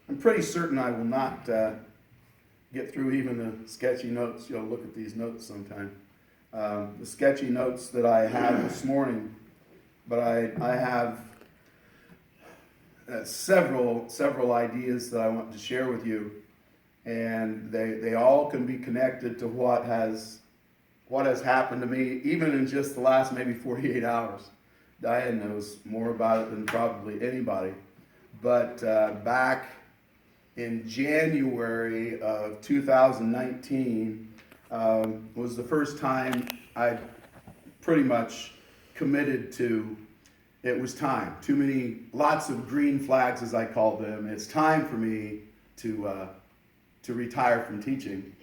I'm pretty certain I will not get through even the sketchy notes. You'll look at these notes sometime. The sketchy notes that I had this morning, but I have several ideas that I want to share with you, and they all can be connected to what has happened to me, even in just the last maybe 48 hours. Diane knows more about it than probably anybody. But back in January of 2019 was the first time I pretty much committed to, it was time. Lots of green flags, as I call them. It's time for me to retire from teaching.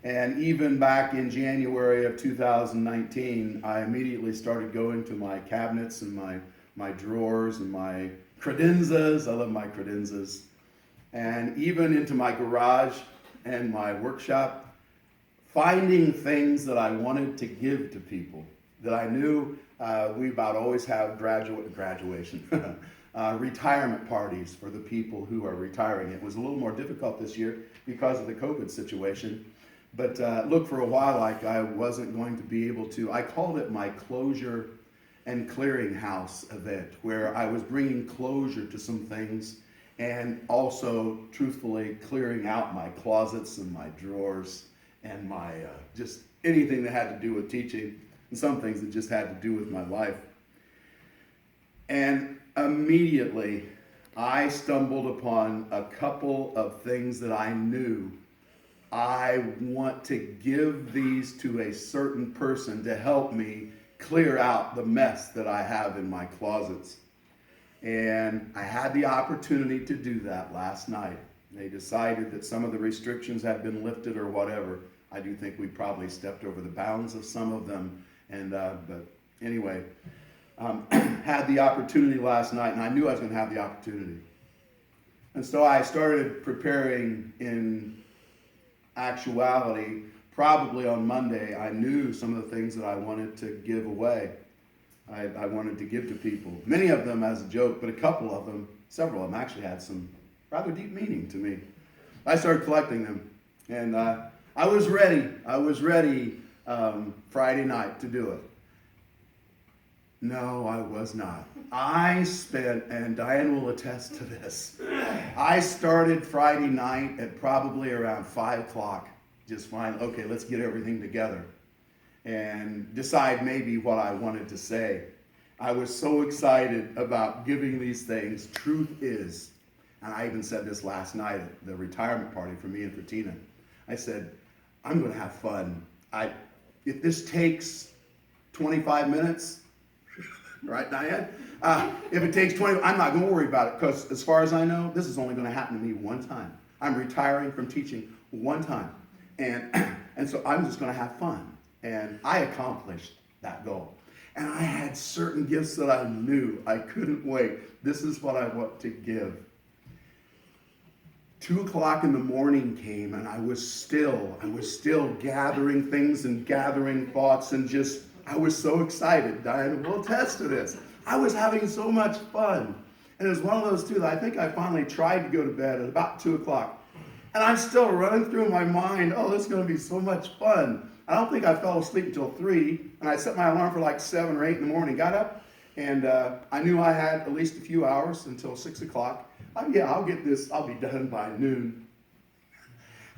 And even back in January of 2019, I immediately started going to my cabinets and my drawers and my credenzas. I love my credenzas. And even into my garage and my workshop, finding things that I wanted to give to people that I knew we about always have graduation, retirement parties for the people who are retiring. It was a little more difficult this year because of the COVID situation. But look, for a while, like I wasn't going to be able to, I called it my closure and clearinghouse event, where I was bringing closure to some things and also, truthfully, clearing out my closets and my drawers and my just anything that had to do with teaching, and some things that just had to do with my life. And immediately, I stumbled upon a couple of things that I knew I want to give these to a certain person to help me clear out the mess that I have in my closets. And I had the opportunity to do that last night. They decided that some of the restrictions had been lifted or whatever. I do think we probably stepped over the bounds of some of them. And but anyway, had the opportunity last night, and I knew I was going to have the opportunity. And so I started preparing. In actuality, probably on Monday, I knew some of the things that I wanted to give away. I wanted to give to people. Many of them as a joke, but several of them actually had some rather deep meaning to me. I started collecting them, and I was ready. Friday night to do it. No, I was not. I spent, and Diane will attest to this, I started Friday night at probably around 5 o'clock, just fine, okay, let's get everything together and decide maybe what I wanted to say. I was so excited about giving these things. Truth is, and I even said this last night at the retirement party for me and for Tina, I said, I'm going to have fun. If this takes 25 minutes, right, Diane? If it takes 20, I'm not going to worry about it, because as far as I know, this is only going to happen to me one time. I'm retiring from teaching one time. And so I'm just going to have fun. And I accomplished that goal. And I had certain gifts that I knew I couldn't wait. This is what I want to give. 2 o'clock in the morning came, and I was still gathering things and gathering thoughts, and I was so excited. Diane will attest to this. I was having so much fun. And it was one of those two that I think I finally tried to go to bed at about 2 o'clock. And I'm still running through my mind, oh, this is going to be so much fun. I don't think I fell asleep until 3, and I set my alarm for like 7 or 8 in the morning, got up, and I knew I had at least a few hours until 6 o'clock. I'll get this, I'll be done by noon.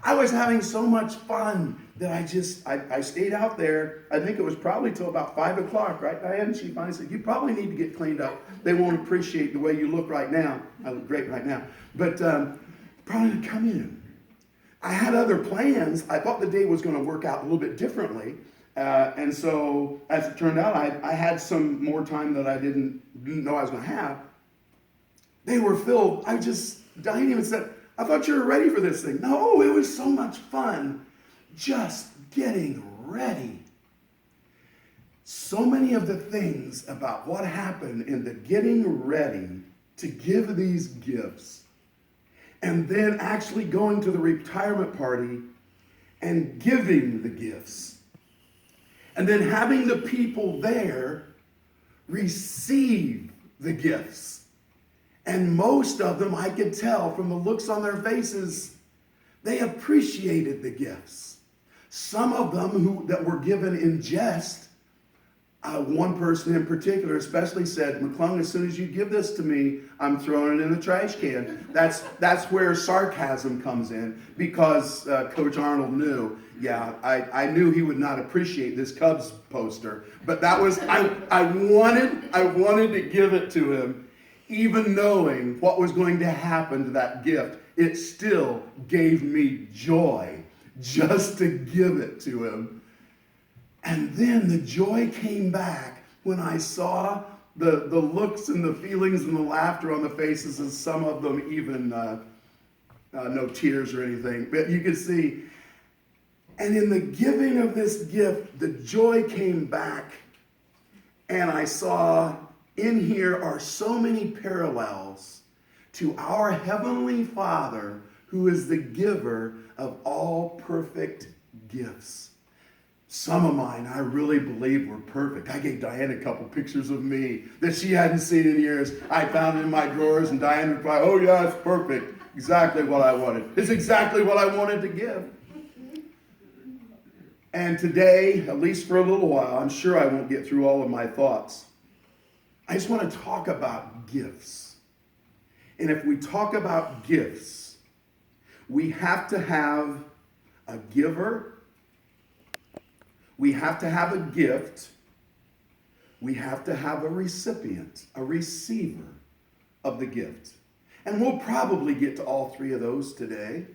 I was having so much fun that I stayed out there. I think it was probably till about 5 o'clock, right, Diane? She finally said, you probably need to get cleaned up. They won't appreciate the way you look right now. I look great right now. But probably to come in. I had other plans. I thought the day was going to work out a little bit differently. And so, as it turned out, I had some more time that I didn't know I was going to have. They were filled. Diane even said, I thought you were ready for this thing. No, it was so much fun just getting ready. So many of the things about what happened in the getting ready to give these gifts, and then actually going to the retirement party and giving the gifts, and then having the people there receive the gifts, And most of them, I could tell from the looks on their faces, they appreciated the gifts. Some of them that were given in jest, one person in particular especially said, McClung, as soon as you give this to me, I'm throwing it in the trash can. That's where sarcasm comes in, because Coach Arnold knew, I knew he would not appreciate this Cubs poster, but that was, I wanted to give it to him, even knowing what was going to happen to that gift. It still gave me joy just to give it to him. And then the joy came back when I saw the looks and the feelings and the laughter on the faces, and some of them even no tears or anything, but you could see. And in the giving of this gift, the joy came back, and I saw in here are so many parallels to our Heavenly Father, who is the giver of all perfect gifts. Some of mine, I really believe, were perfect. I gave Diane a couple pictures of me that she hadn't seen in years. I found it in my drawers, and Diane replied, oh yeah, it's perfect. Exactly what I wanted. It's exactly what I wanted to give. And today, at least for a little while, I'm sure I won't get through all of my thoughts. I just want to talk about gifts. And if we talk about gifts, we have to have a giver. We have to have a gift. We have to have a recipient, a receiver of the gift. And we'll probably get to all three of those today.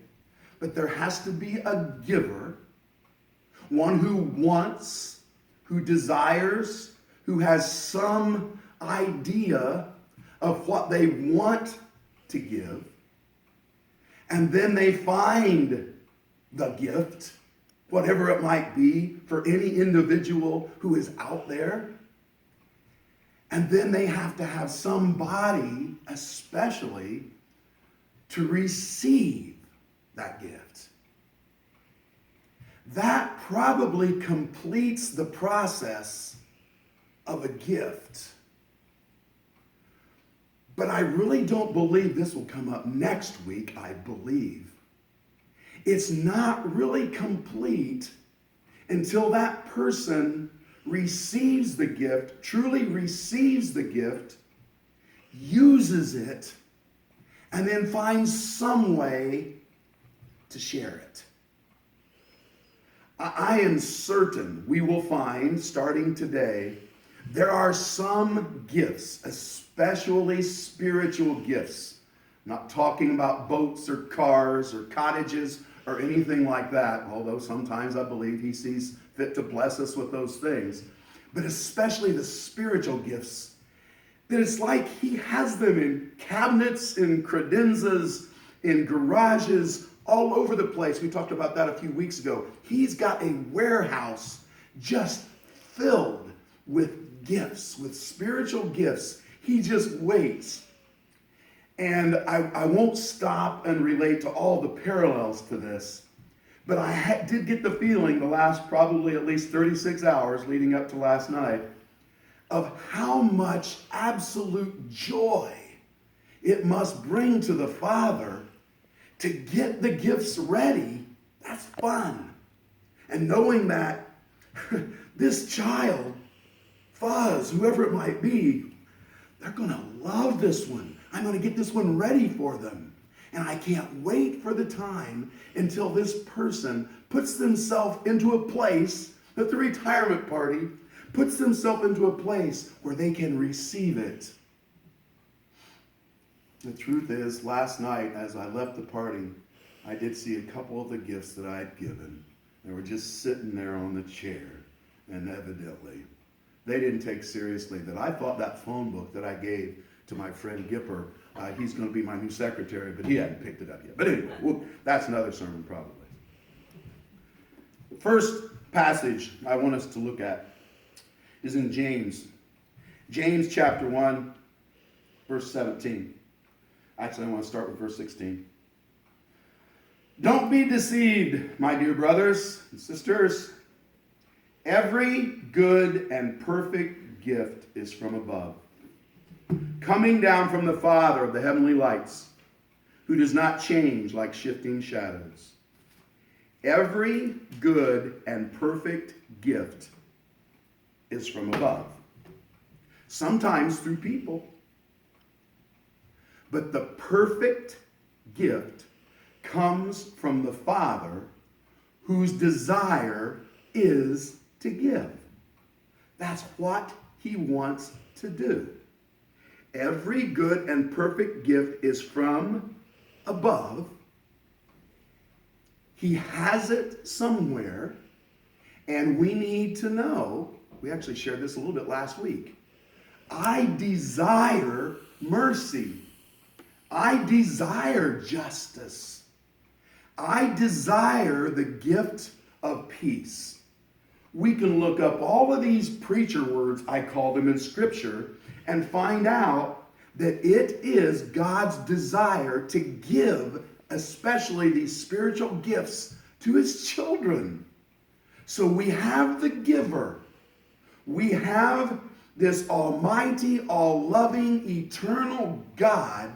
But there has to be a giver, one who wants, who desires, who has some idea of what they want to give. And then they find the gift, whatever it might be, for any individual who is out there. And then they have to have somebody, especially, to receive that gift. That probably completes the process of a gift. But I really don't believe this will come up next week, I believe. It's not really complete until that person receives the gift, truly receives the gift, uses it, and then finds some way to share it. I am certain we will find, starting today, there are some gifts, especially spiritual gifts. I'm not talking about boats or cars or cottages or anything like that, although sometimes I believe he sees fit to bless us with those things. But especially the spiritual gifts, that it's like he has them in cabinets, in credenzas, in garages, all over the place. We talked about that a few weeks ago. He's got a warehouse just filled with gifts, with spiritual gifts. He just waits. And I won't stop and relate to all the parallels to this, but I did get the feeling the last probably at least 36 hours leading up to last night of how much absolute joy it must bring to the Father to get the gifts ready. That's fun. And knowing that this child, Fuzz, whoever it might be, they're going to love this one. I'm going to get this one ready for them. And I can't wait for the time until this person puts themselves into a place, at the retirement party, puts themselves into a place where they can receive it. The truth is, last night as I left the party, I did see a couple of the gifts that I had given. They were just sitting there on the chair, and evidently they didn't take seriously that I thought that phone book that I gave to my friend Gipper, he's going to be my new secretary, but he hadn't picked it up yet. But anyway, that's another sermon probably. The first passage I want us to look at is in James. James chapter 1, verse 17. Actually, I want to start with verse 16. Don't be deceived, my dear brothers and sisters. Every good and perfect gift is from above coming down from the Father of the heavenly lights, who does not change like shifting shadows. Every good and perfect gift is from above, sometimes through people. But the perfect gift comes from the Father, whose desire is to give. That's what he wants to do. Every good and perfect gift is from above. He has it somewhere, and we need to know. We actually shared this a little bit last week. I desire mercy. I desire justice. I desire the gift of peace. We can look up all of these preacher words, I call them in Scripture, and find out that it is God's desire to give, especially these spiritual gifts, to his children. So we have the giver. We have this almighty, all-loving, eternal God.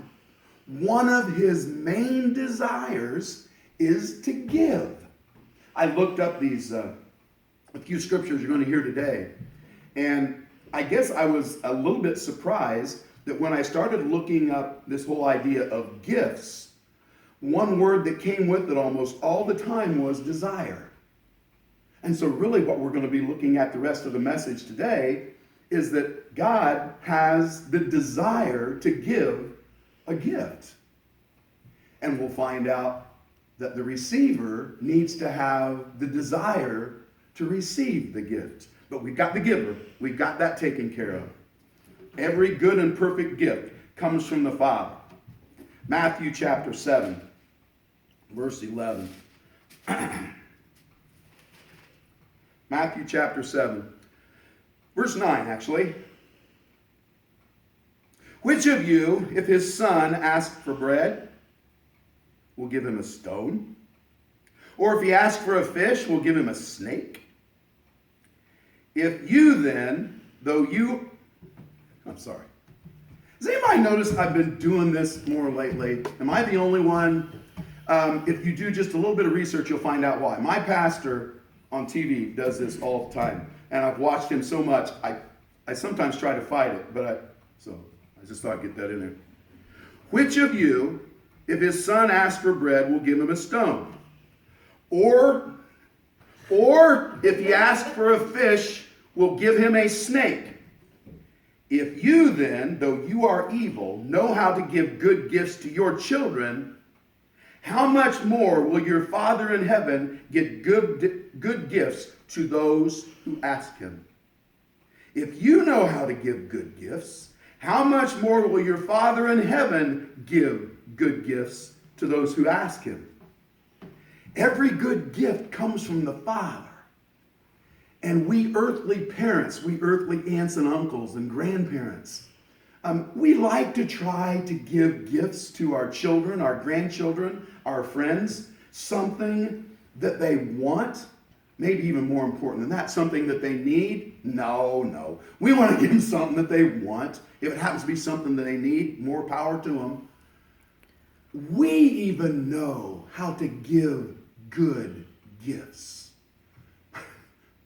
One of his main desires is to give. I looked up these a few scriptures you're going to hear today, and I guess I was a little bit surprised that when I started looking up this whole idea of gifts, one word that came with it almost all the time was desire. And so really what we're going to be looking at the rest of the message today is that God has the desire to give a gift. And we'll find out that the receiver needs to have the desire to receive the gift. But we've got the giver. We've got that taken care of. Every good and perfect gift comes from the Father. Matthew chapter 7, verse 11. Matthew chapter 7, verse 9 actually. Which of you, if his son asks for bread, will give him a stone? Or if he asks for a fish, will give him a snake? If you then, I'm sorry. Has anybody noticed I've been doing this more lately? Am I the only one? If you do just a little bit of research, you'll find out why. My pastor on TV does this all the time, and I've watched him so much, I sometimes try to fight it, so I just thought I'd get that in there. Which of you, if his son asks for bread, will give him a stone? Or if he asks for a fish, will give him a snake? If you then, though you are evil, know how to give good gifts to your children, how much more will your Father in heaven give good gifts to those who ask him? If you know how to give good gifts, how much more will your Father in heaven give good gifts to those who ask him? Every good gift comes from the Father. And we earthly parents, we earthly aunts and uncles and grandparents, we like to try to give gifts to our children, our grandchildren, our friends, something that they want, maybe even more important than that, something that they need. No. We want to give them something that they want. If it happens to be something that they need, more power to them. We even know how to give good gifts.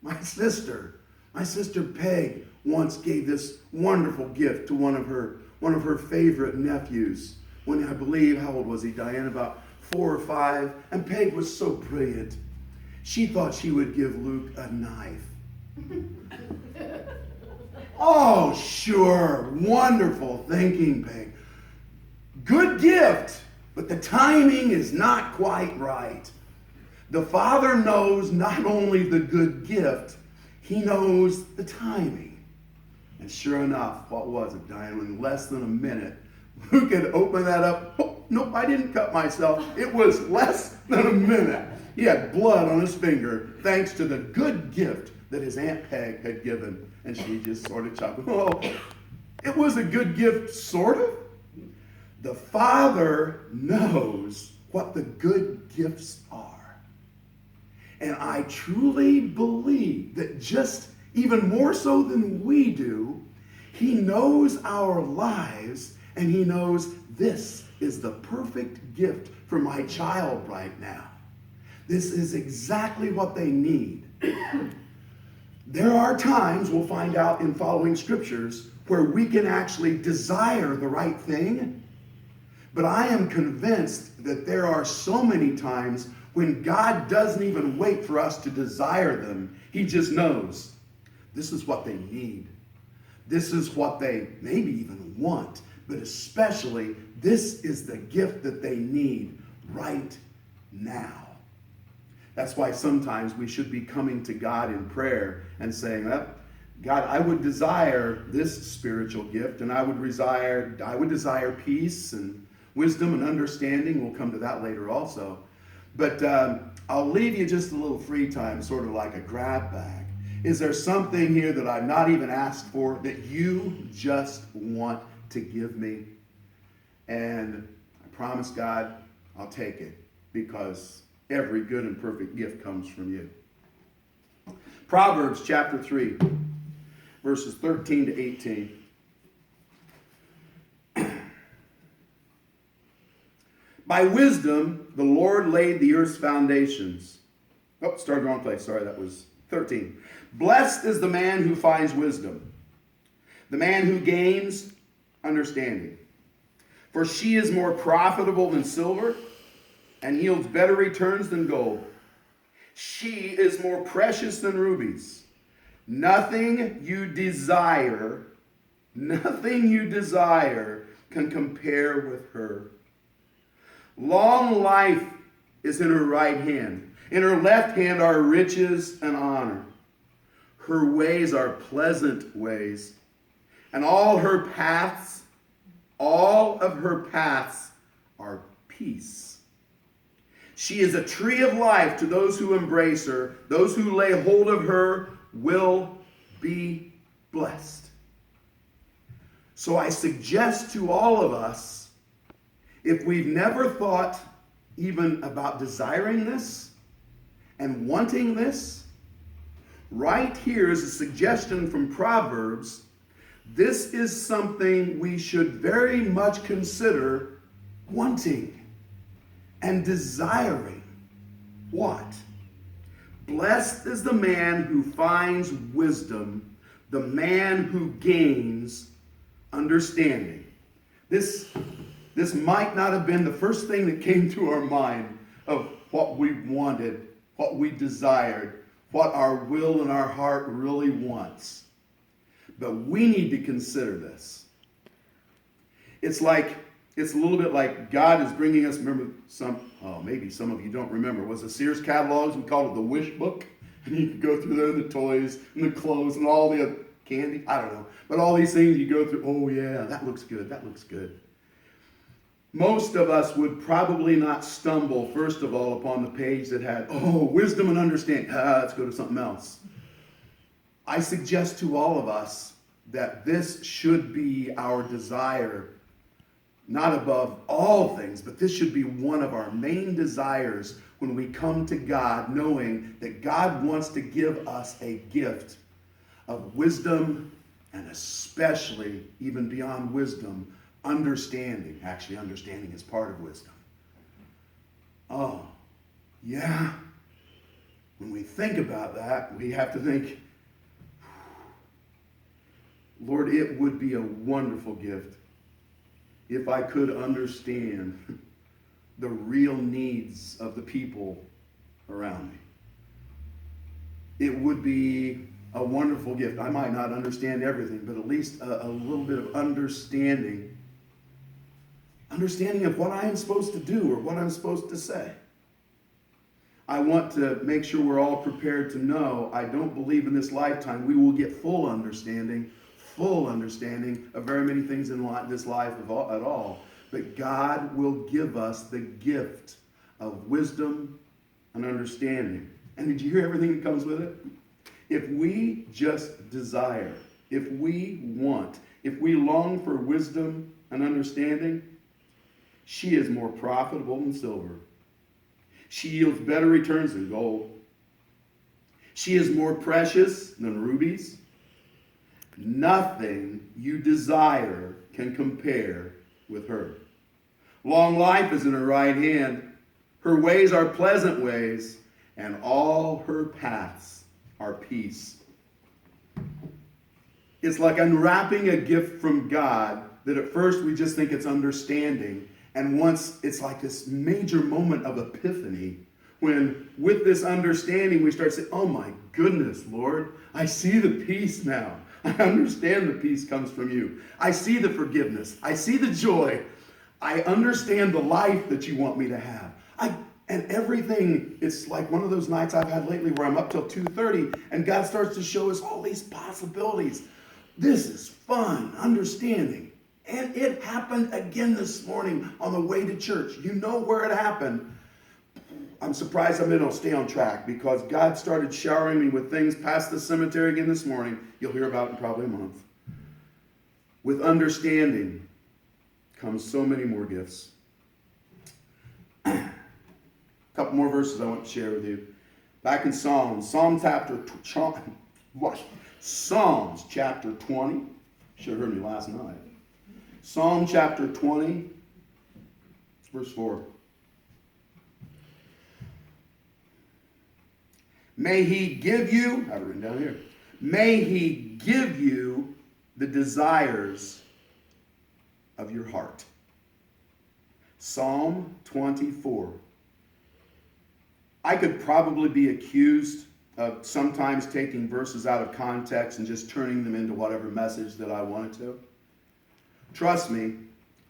My sister Peg once gave this wonderful gift to one of her favorite nephews. When I believe, how old was he, Diane? About 4 or 5. And Peg was so brilliant. She thought she would give Luke a knife. Oh, sure. Wonderful thinking, Peg. Good gift, but the timing is not quite right. The Father knows not only the good gift, he knows the timing. And sure enough, what was it, Diane? In less than a minute, Luke had opened that up. Oh, nope, I didn't cut myself. It was less than a minute. He had blood on his finger thanks to the good gift that his Aunt Peg had given. And she just sort of chuckled. Oh, it was a good gift, sort of. The Father knows what the good gifts are. And I truly believe that just even more so than we do, He knows our lives, and he knows this is the perfect gift for my child right now. This is exactly what they need. There are times, we'll find out in following scriptures, where we can actually desire the right thing. But I am convinced that there are so many times when God doesn't even wait for us to desire them. He just knows this is what they need. This is what they maybe even want. But especially, this is the gift that they need right now. That's why sometimes we should be coming to God in prayer and saying, God, I would desire this spiritual gift, and I would desire peace and wisdom and understanding. We'll come to that later also. But I'll leave you just a little free time, sort of like a grab bag. Is there something here that I've not even asked for that you just want to give me? And I promise God, I'll take it, because every good and perfect gift comes from you. Proverbs chapter 3, verses 13 to 18. By wisdom, the Lord laid the earth's foundations. Oh, started wrong place. Sorry, that was 13. Blessed is the man who finds wisdom, the man who gains understanding. For she is more profitable than silver and yields better returns than gold. She is more precious than rubies. Nothing you desire can compare with her. Long life is in her right hand. In her left hand are riches and honor. Her ways are pleasant ways, and all of her paths are peace. She is a tree of life to those who embrace her. Those who lay hold of her will be blessed. So I suggest to all of us, if we've never thought even about desiring this and wanting this, right here is a suggestion from Proverbs. This is something we should very much consider wanting and desiring. What? Blessed is the man who finds wisdom, the man who gains understanding. This might not have been the first thing that came to our mind of what we wanted, what we desired, what our will and our heart really wants. But we need to consider this. It's a little bit like God is bringing us, remember maybe some of you don't remember, was the Sears catalogs, we called it the wish book, and you could go through there, the toys and the clothes and all the candy, I don't know, but all these things you go through, oh yeah, that looks good, that looks good. Most of us would probably not stumble, first of all, upon the page that had, wisdom and understanding. Let's go to something else. I suggest to all of us that this should be our desire, not above all things, but this should be one of our main desires when we come to God, knowing that God wants to give us a gift of wisdom, and especially, even beyond wisdom, understanding. Actually, understanding is part of wisdom. Oh, yeah. When we think about that, we have to think, Lord, it would be a wonderful gift if I could understand the real needs of the people around me. It would be a wonderful gift. I might not understand everything, but at least a little bit of understanding of what I am supposed to do or what I'm supposed to say. I want to make sure we're all prepared to know I don't believe in this lifetime we will get full understanding of very many things in this life at all. But God will give us the gift of wisdom and understanding. And did you hear everything that comes with it? If we just desire, if we want, if we long for wisdom and understanding, she is more profitable than silver. She yields better returns than gold. She is more precious than rubies. Nothing you desire can compare with her. Long life is in her right hand. Her ways are pleasant ways, and all her paths are peace. It's like unwrapping a gift from God that at first we just think it's understanding. And once it's like this major moment of epiphany, when with this understanding we start saying, oh my goodness, Lord, I see the peace now. I understand the peace comes from you. I see the forgiveness. I see the joy. I understand the life that you want me to have. And everything, it's like one of those nights I've had lately where I'm up till 2:30 and God starts to show us all these possibilities. This is fun, understanding. And it happened again this morning on the way to church. You know where it happened. I'm surprised I'm able to stay on track because God started showering me with things past the cemetery again this morning. You'll hear about in probably a month. With understanding comes so many more gifts. A couple more verses I want to share with you. Back in Psalms chapter 20. Should have heard me last night. Psalm chapter 20, verse 4. May he give you, I have it written down here, may he give you the desires of your heart. Psalm 24. I could probably be accused of sometimes taking verses out of context and just turning them into whatever message that I wanted to. Trust me,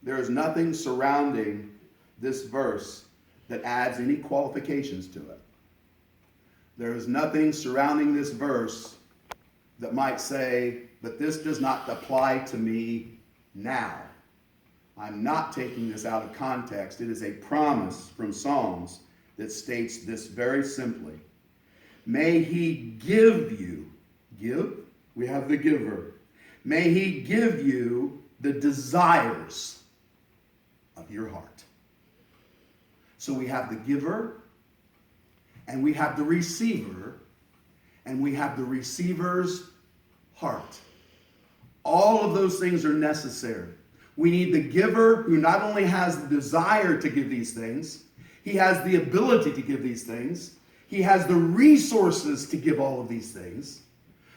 there is nothing surrounding this verse that adds any qualifications to it. There is nothing surrounding this verse that might say, but this does not apply to me now. I'm not taking this out of context. It is a promise from Psalms that states this very simply. May he give you, give, we have the giver. May he give you the desires of your heart. So we have the giver, and we have the receiver, and we have the receiver's heart. All of those things are necessary. We need the giver who not only has the desire to give these things, he has the ability to give these things, he has the resources to give all of these things.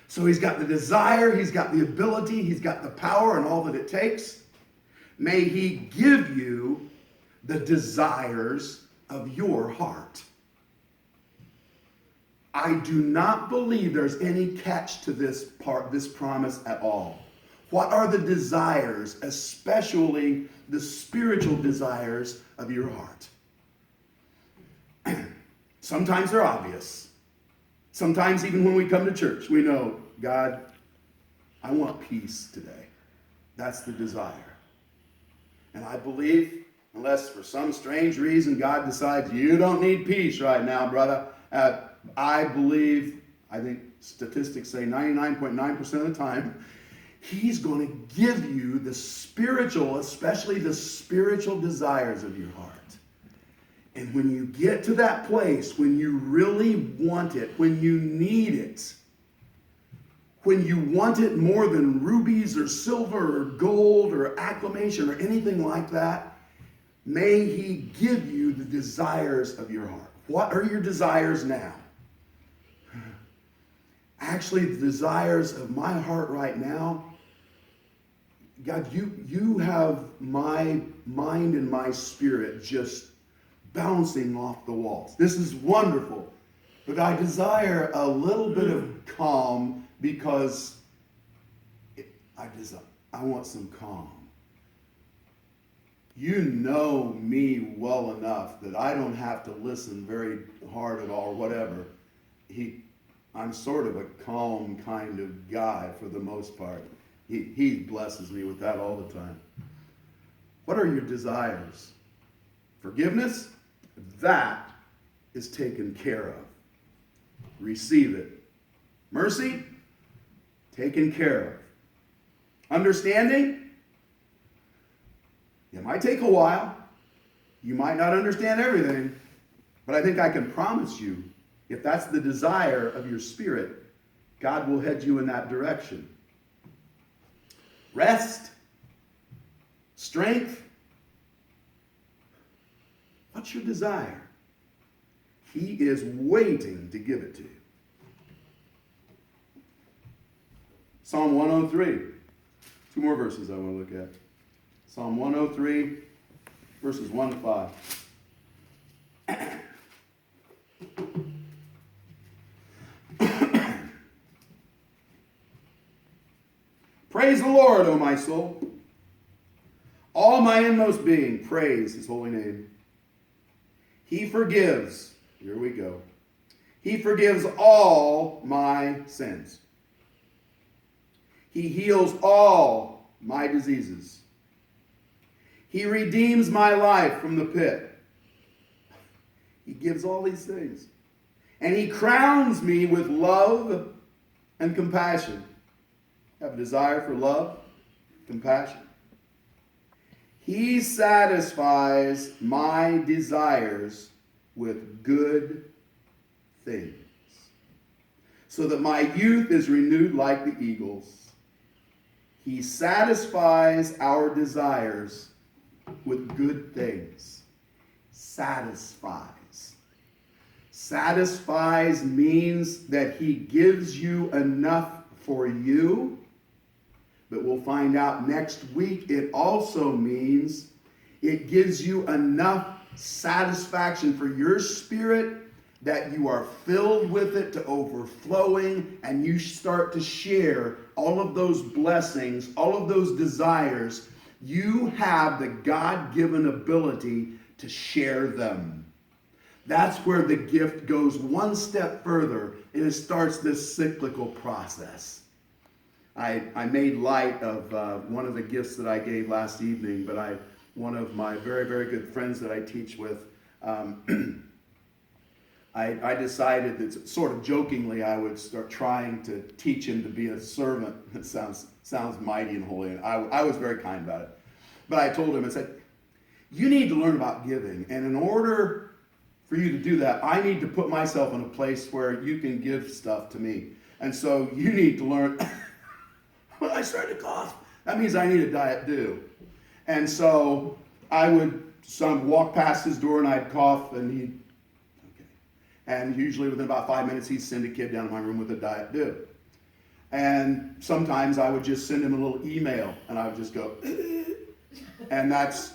So he's got the desire, he's got the ability, he's got the power and all that it takes. May he give you the desires of your heart. I do not believe there's any catch to this promise at all. What are the desires, especially the spiritual desires of your heart? Sometimes they're obvious. Sometimes even when we come to church, we know, God, I want peace today. That's the desire. And I believe, unless for some strange reason God decides you don't need peace right now, brother, I think statistics say 99.9% of the time, he's going to give you the spiritual, especially the spiritual desires of your heart. And when you get to that place, when you really want it, when you need it, when you want it more than rubies or silver or gold or acclamation or anything like that, may he give you the desires of your heart. What are your desires now? Actually, the desires of my heart right now, God, you have my mind and my spirit just bouncing off the walls. This is wonderful. But I desire a little bit of calm because I want some calm. You know me well enough that I don't have to listen very hard at all, whatever. I'm sort of a calm kind of guy for the most part. He blesses me with that all the time. What are your desires? Forgiveness? That is taken care of. Receive it. Mercy? Taken care of. Understanding? It might take a while. You might not understand everything, but I think I can promise you, if that's the desire of your spirit, God will head you in that direction. rest, strength. What's your desire? He is waiting to give it to you. Psalm 103. Two more verses I want to look at. Psalm 103, verses 1 to 5. Praise the Lord, O my soul. All my inmost being, praise his holy name. He forgives, here we go. He forgives all my sins. He heals all my diseases. He redeems my life from the pit. He gives all these things. And he crowns me with love and compassion. I have a desire for love, compassion. He satisfies my desires with good things, so that my youth is renewed like the eagles. He satisfies our desires with good things. Satisfies. Satisfies means that he gives you enough for you. But we'll find out next week it also means it gives you enough satisfaction for your spirit that you are filled with it to overflowing, and you start to share all of those blessings, all of those desires. You have the God-given ability to share them. That's where the gift goes one step further, and it starts this cyclical process. I made light of one of the gifts that I gave last evening, but one of my very, very good friends that I teach with, I decided that sort of jokingly I would start trying to teach him to be a servant. It sounds mighty and holy, and I was very kind about it. But I told him, I said, you need to learn about giving, and in order for you to do that, I need to put myself in a place where you can give stuff to me. And so you need to learn. When I started to cough, that means I need a diet due. And so I would walk past his door and I'd cough, and he'd, okay. And usually within about 5 minutes, he'd send a kid down to my room with a diet due. And sometimes I would just send him a little email, and I would just go, and that's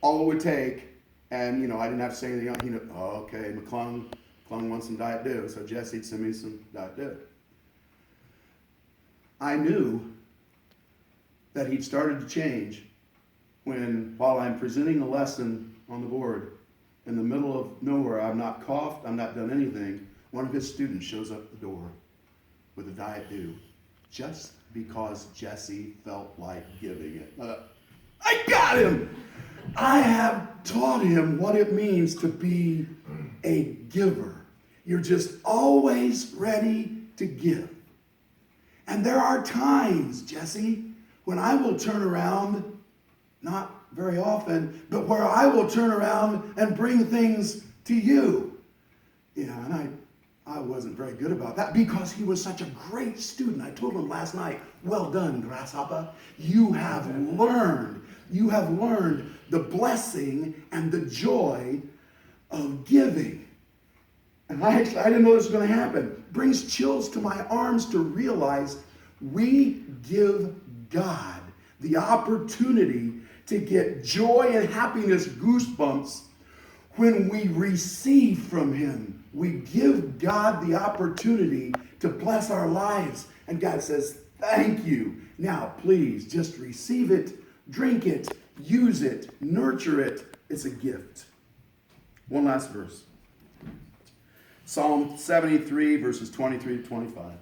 all it would take. And, I didn't have to say anything else. Oh, okay, McClung wants some diet due. So Jesse'd send me some diet due. I knew that he'd started to change while I'm presenting a lesson on the board, in the middle of nowhere, I've not coughed, I've not done anything, one of his students shows up at the door with a diet due, just because Jesse felt like giving it. I got him! I have taught him what it means to be a giver. You're just always ready to give. And there are times, Jesse, when I will turn around, not very often, but where I will turn around and bring things to you. And I wasn't very good about that because he was such a great student. I told him last night, well done, grasshopper. You have learned the blessing and the joy of giving. And I didn't know this was going to happen. Brings chills to my arms to realize we give God the opportunity to get joy and happiness, goosebumps, when we receive from him. We give God the opportunity to bless our lives. And God says, thank you. Now, please just receive it, drink it, use it, nurture it. It's a gift. One last verse. Psalm 73, verses 23 to 25.